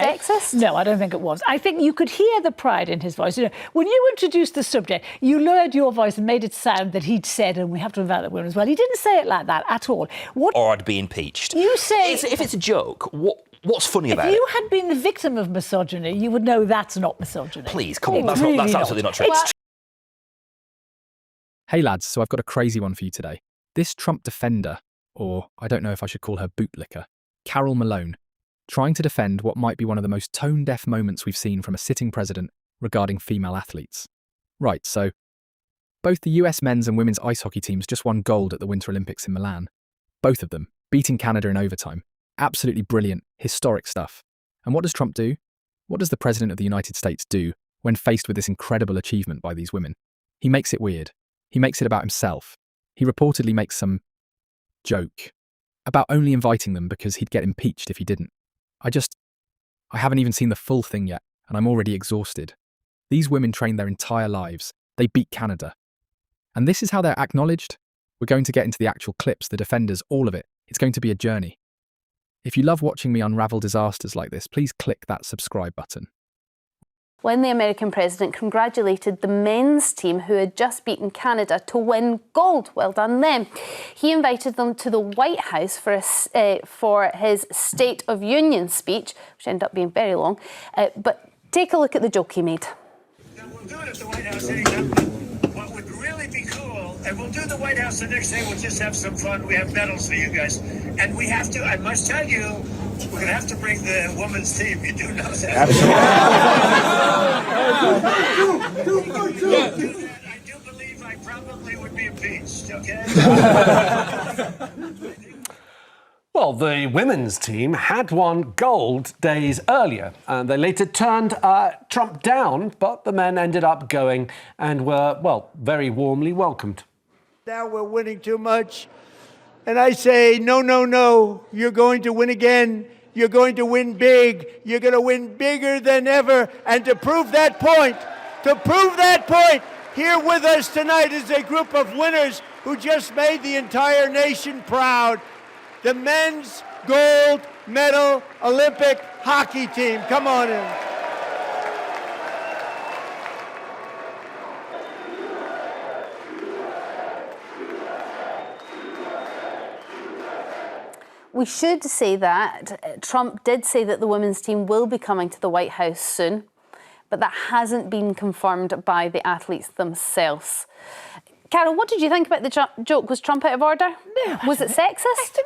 Sexist? No, I don't think it was. I think you could hear the pride in his voice. You know, when you introduced the subject, you lowered your voice and made it sound that he'd said, and we have to invite the women as well. He didn't say it like that at all. Or I'd be impeached. You say... If it's a joke, what's funny about it? If you had been the victim of misogyny, you would know that's not misogyny. Please, come on, that's absolutely not true. Hey lads, so I've got a crazy one for you today. This Trump defender, or I don't know if I should call her bootlicker, Carol Malone, trying to defend what might be one of the most tone-deaf moments we've seen from a sitting president regarding female athletes. Right, so both the US men's and women's ice hockey teams just won gold at the Winter Olympics in Milan. Both of them, beating Canada in overtime. Absolutely brilliant, historic stuff. And what does Trump do? What does the President of the United States do when faced with this incredible achievement by these women? He makes it weird. He makes it about himself. He reportedly makes some joke about only inviting them because he'd get impeached if he didn't. I haven't even seen the full thing yet, and I'm already exhausted. These women trained their entire lives. They beat Canada. And this is how they're acknowledged? We're going to get into the actual clips, the defenders, all of it. It's going to be a journey. If you love watching me unravel disasters like this, please click that subscribe button. When the American president congratulated the men's team who had just beaten Canada to win gold. Well done them. He invited them to the White House for his State of Union speech, which ended up being very long. But take a look at the joke he made. Now, we'll do it at the White House anytime. What would really be cool, and we'll do the White House the next day, we'll just have some fun. We have medals for you guys. And we have to, I must tell you, we're going to have to bring the women's team. You do know that. I do believe I probably would be impeached, okay? Well, the women's team had won gold days earlier, and they later turned Trump down, but the men ended up going and were, well, very warmly welcomed. Now we're winning too much. And I say, no, no, no, you're going to win again. You're going to win big. You're going to win bigger than ever. And to prove that point, here with us tonight is a group of winners who just made the entire nation proud. The men's gold medal Olympic hockey team. Come on in. We should say that Trump did say that the women's team will be coming to the White House soon, but that hasn't been confirmed by the athletes themselves. Carol, what did you think about the joke? Was Trump out of order? No. Was it sexist?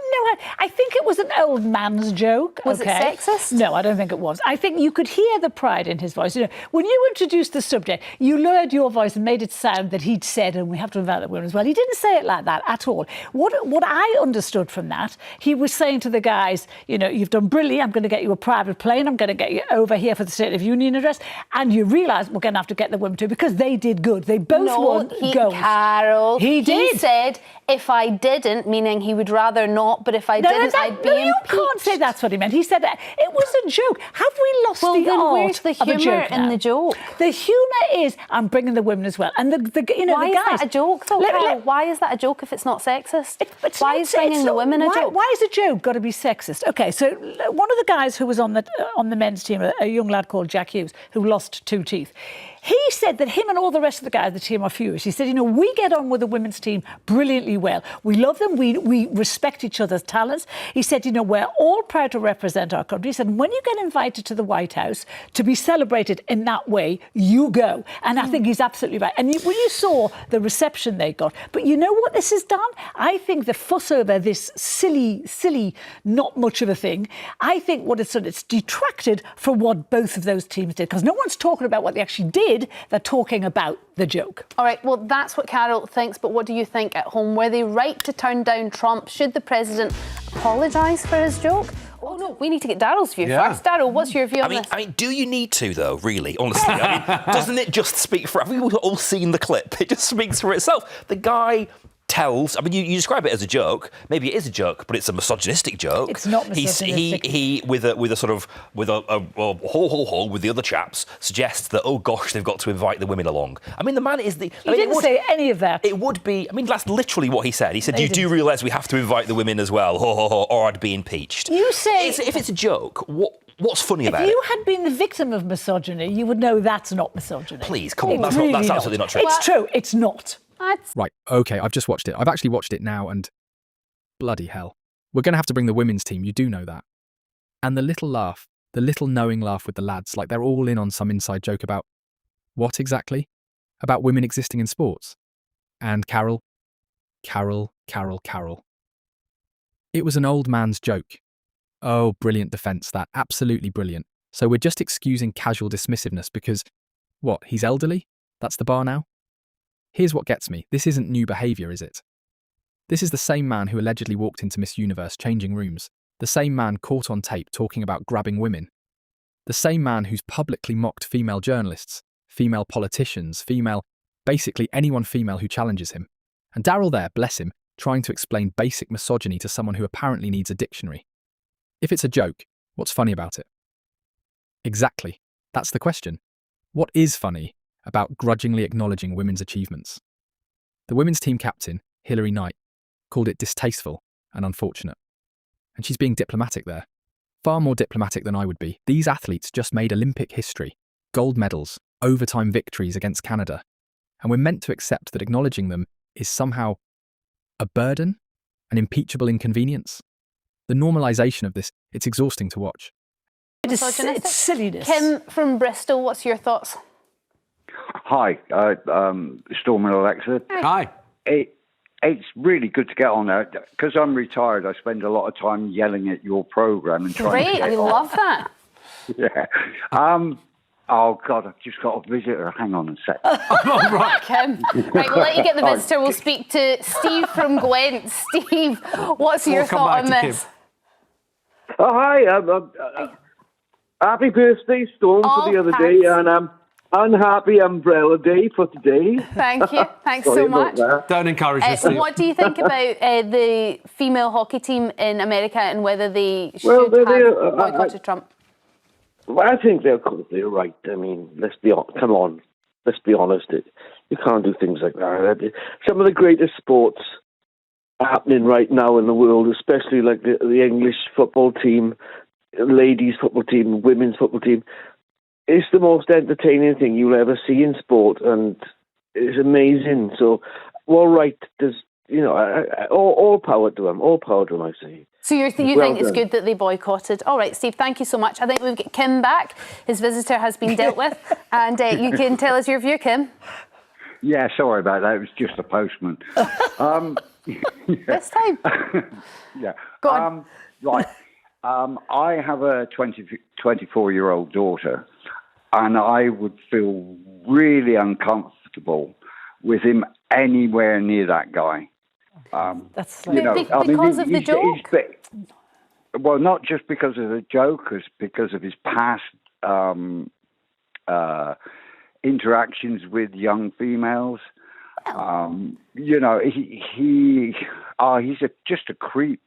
I think it was an old man's joke. Was it sexist? No, I don't think it was. I think you could hear the pride in his voice. You know, when you introduced the subject, you lowered your voice and made it sound that he'd said, and we have to invite the women as well. He didn't say it like that at all. What I understood from that, he was saying to the guys, you know, you've done brilliant. I'm going to get you a private plane. I'm going to get you over here for the State of Union address. And you realise we're going to have to get the women too because they did good. They both won gold. Carol, he did. He said, if I didn't, meaning he would rather not, but if I didn't, I'd be impeached. You can't say that's what he meant. He said that it was a joke. Have we lost the art where's the humour in the joke? The humour is, I'm bringing the women as well. And why is that a joke, though, Carol? Why is that a joke if it's not sexist? Why is bringing the women a joke? Why is a joke got to be sexist? OK, so one of the guys who was on the men's team, a young lad called Jack Hughes, who lost 2 teeth, he said that him and all the rest of the guys on the team are furious. He said, you know, we get on with the women's team brilliantly well. We love them. We respect each other's talents. He said, you know, we're all proud to represent our country. He said, when you get invited to the White House to be celebrated in that way, you go. And I think he's absolutely right. And when you saw the reception they got, but you know what this has done? I think the fuss over this silly, not much of a thing, I think what it's done, it's detracted from what both of those teams did. Because no one's talking about what they actually did. They're talking about the joke. All right, well, that's what Carol thinks, but what do you think at home? Were they right to turn down Trump? Should the president apologise for his joke? Oh, no, we need to get Daryl's view first. Daryl, what's your view on this? I mean, do you need to, though, really, honestly? I mean, doesn't it just speak for... Have we all seen the clip? It just speaks for itself. The guy... tells, I mean, you describe it as a joke. Maybe it is a joke, but it's a misogynistic joke. It's not misogynistic. He with a sort of with a with the other chaps suggests that, oh gosh, they've got to invite the women along. I mean, the man is the. He didn't say any of that. It would be. I mean, that's literally what he said. He said, "You do realise we have to invite the women as well, or I'd be impeached." You say if it's a joke, what's funny about If it? you had been the victim of misogyny, you would know that's not misogyny. Please, come on, It's that's really absolutely not true. It's true, it's not. Right, okay, I've just watched it. I've actually watched it now and bloody hell. We're going to have to bring the women's team, you do know that. And the little laugh, the little knowing laugh with the lads, like they're all in on some inside joke about what exactly? About women existing in sports. And Carol. It was an old man's joke. Oh, brilliant defence, that. Absolutely brilliant. So we're just excusing casual dismissiveness because, what, he's elderly? That's the bar now? Here's what gets me. This isn't new behaviour, is it? This is the same man who allegedly walked into Miss Universe changing rooms. The same man caught on tape talking about grabbing women. The same man who's publicly mocked female journalists, female politicians, basically anyone female who challenges him. And Daryl there, bless him, trying to explain basic misogyny to someone who apparently needs a dictionary. If it's a joke, what's funny about it? Exactly. That's the question. What is funny about grudgingly acknowledging women's achievements? The women's team captain, Hilary Knight, called it distasteful and unfortunate. And she's being diplomatic there. Far more diplomatic than I would be. These athletes just made Olympic history, gold medals, overtime victories against Canada. And we're meant to accept that acknowledging them is somehow a burden, an impeachable inconvenience. The normalisation of this, it's exhausting to watch. It's silliness. Kim from Bristol, what's your thoughts? Hi, Storm and Alexa. Hi. It's really good to get on there. Because I'm retired, I spend a lot of time yelling at your programme and trying to Great, get we on. love that. Yeah. Oh, God, I've just got a visitor. Hang on a sec. Kim. Right, we'll let you get the visitor. We'll speak to Steve from Gwent. Steve, what's your We'll come thought on back to this? Kim. Oh, hi. Happy birthday, Storm, for the other day, and unhappy umbrella day for today. Thank you. Thanks Sorry so about much. that. Don't encourage this, Steve. What do you think about the female hockey team in America and whether they should Well, have boycotted Trump? Well, I think they're right. I mean, let's be honest. You can't do things like that. Some of the greatest sports happening right now in the world, especially like the English football team, ladies football team, women's football team, it's the most entertaining thing you'll ever see in sport, and it's amazing. So, all right, there's all power to them. All power to them, I say. So you Well think it's done. good that they boycotted? All right, Steve, thank you so much. I think we've got Kim back. His visitor has been dealt with. And you can tell us your view, Kim. Yeah, sorry about that. It was just a postman. This time. Yeah. Go on. Right. I have a 24-year-old daughter, and I would feel really uncomfortable with him anywhere near that guy. That's Because of the joke? Well, not just because of the joke, it's because of his past interactions with young females. He's just a creep.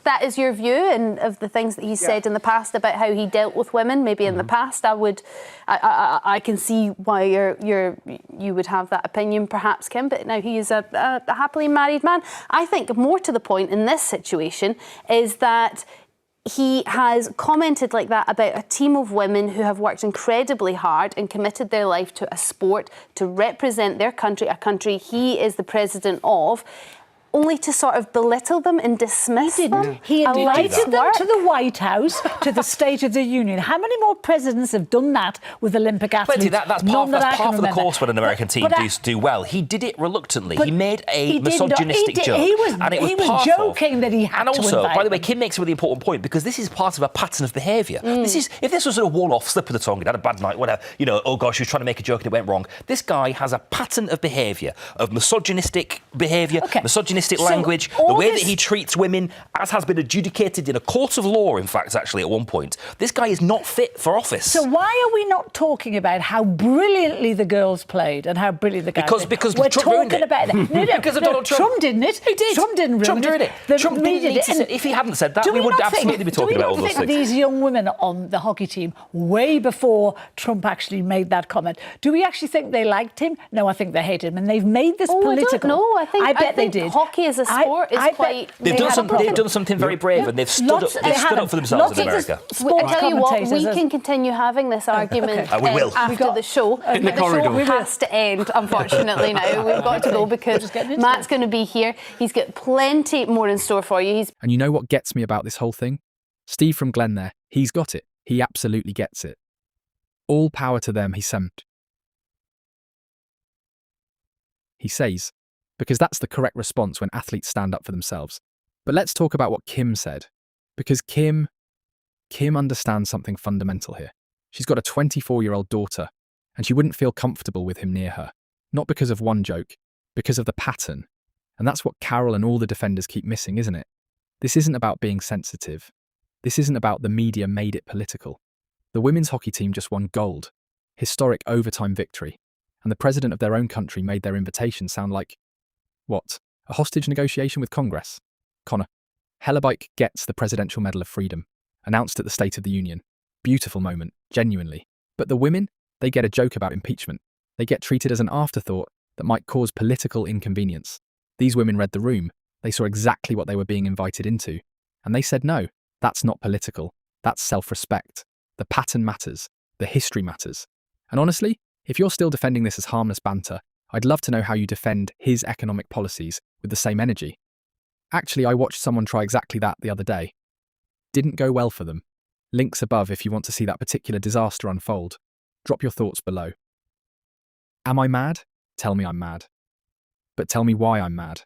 That is your view, and of the things that he's said in the past about how he dealt with women. Maybe in the past, I can see why you would have that opinion, perhaps, Kim. But now he is a happily married man. I think more to the point in this situation is that he has commented like that about a team of women who have worked incredibly hard and committed their life to a sport to represent their country, a country he is the president of, only to sort of belittle them and dismiss them. He invited them to the White House, to the State of the Union. How many more presidents have done that with Olympic athletes? But that's part of the course when an American team do well. He did it reluctantly. He made a misogynistic joke. He was joking that he had and also, to invite by the way, them. Kim makes a really important point, because this is part of a pattern of behaviour. If this was a one-off slip of the tongue, he had a bad night, whatever, oh gosh, he was trying to make a joke and it went wrong. This guy has a pattern of behaviour, of misogynistic behaviour, misogynistic language, the way that he treats women, as has been adjudicated in a court of law, in fact, actually, at one point. This guy is not fit for office. So why are we not talking about how brilliantly the girls played and how brilliant the guys did? Because we're Trump talking ruined it. about that. Because of Donald Trump. Trump didn't it? He did. Trump didn't ruin Trump ruined it. Trump didn't need to say, if he hadn't said that, we would absolutely be talking about all those Do we not think things. these young women on the hockey team, way before Trump actually made that comment, do we actually think they liked him? No, I think they hated him, and they've made this political. I don't know. I bet they did. hockey as a sport is quite... They've done something very brave, and they've stood up for themselves in America. I tell you what, we can continue having this argument we will. after the show. In the corridor. Show has to end, unfortunately, now. We've got to go because Matt's going to be here. He's got plenty more in store for you. And you know what gets me about this whole thing? Steve from Glen there, he's got it. He absolutely gets it. All power to them, he says, because that's the correct response when athletes stand up for themselves. But let's talk about what Kim said, because Kim understands something fundamental here. She's got a 24-year-old daughter, and she wouldn't feel comfortable with him near her, not because of one joke, because of the pattern. And that's what Carol and all the defenders keep missing, isn't it? This isn't about being sensitive. This isn't about the media made it political. The women's hockey team just won gold, historic overtime victory, and the president of their own country made their invitation sound like, what, a hostage negotiation with Congress? Connor, Hellebuck gets the Presidential Medal of Freedom, announced at the State of the Union. Beautiful moment, genuinely. But the women, they get a joke about impeachment. They get treated as an afterthought that might cause political inconvenience. These women read the room, they saw exactly what they were being invited into, and they said no, that's not political, that's self-respect. The pattern matters, the history matters. And honestly, if you're still defending this as harmless banter, I'd love to know how you defend his economic policies with the same energy. Actually, I watched someone try exactly that the other day. Didn't go well for them. Links above if you want to see that particular disaster unfold. Drop your thoughts below. Am I mad? Tell me I'm mad. But tell me why I'm mad.